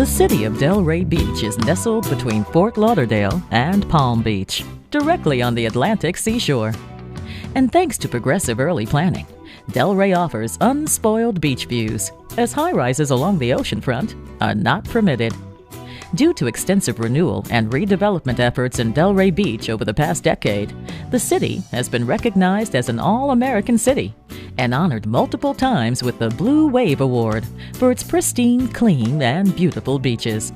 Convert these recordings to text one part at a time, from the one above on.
The city of Delray Beach is nestled between Fort Lauderdale and Palm Beach, directly on the Atlantic seashore. And thanks to progressive early planning, Delray offers unspoiled beach views, as high-rises along the oceanfront are not permitted. Due to extensive renewal and redevelopment efforts in Delray Beach over the past decade, the city has been recognized as an All-American City and honored multiple times with the Blue Wave Award for its pristine, clean, and beautiful beaches.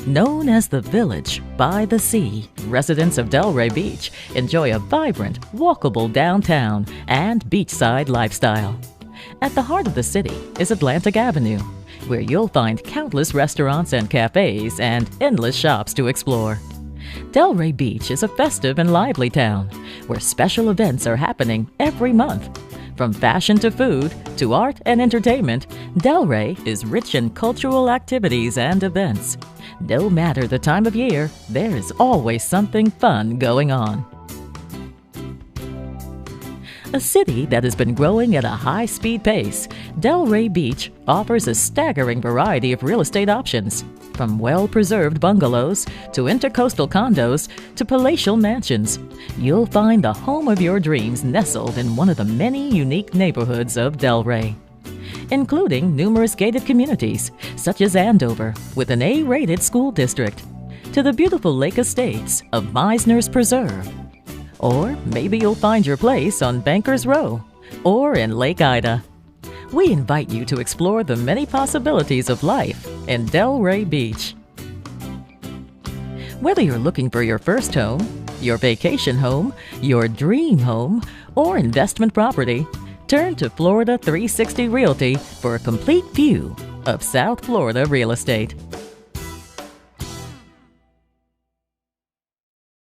Known as the Village by the Sea, residents of Delray Beach enjoy a vibrant, walkable downtown and beachside lifestyle. At the heart of the city is Atlantic Avenue, where you'll find countless restaurants and cafes and endless shops to explore. Delray Beach is a festive and lively town, where special events are happening every month. From fashion to food to art and entertainment, Delray is rich in cultural activities and events. No matter the time of year, there is always something fun going on. A city that has been growing at a high-speed pace, Delray Beach offers a staggering variety of real estate options, from well-preserved bungalows to intercoastal condos to palatial mansions. You'll find the home of your dreams nestled in one of the many unique neighborhoods of Delray, including numerous gated communities such as Andover with an A-rated school district, to the beautiful lake estates of Meisner's Preserve. Or maybe you'll find your place on Bankers Row or in Lake Ida. We invite you to explore the many possibilities of life in Delray Beach. Whether you're looking for your first home, your vacation home, your dream home, or investment property, turn to Florida 360 Realty for a complete view of South Florida real estate.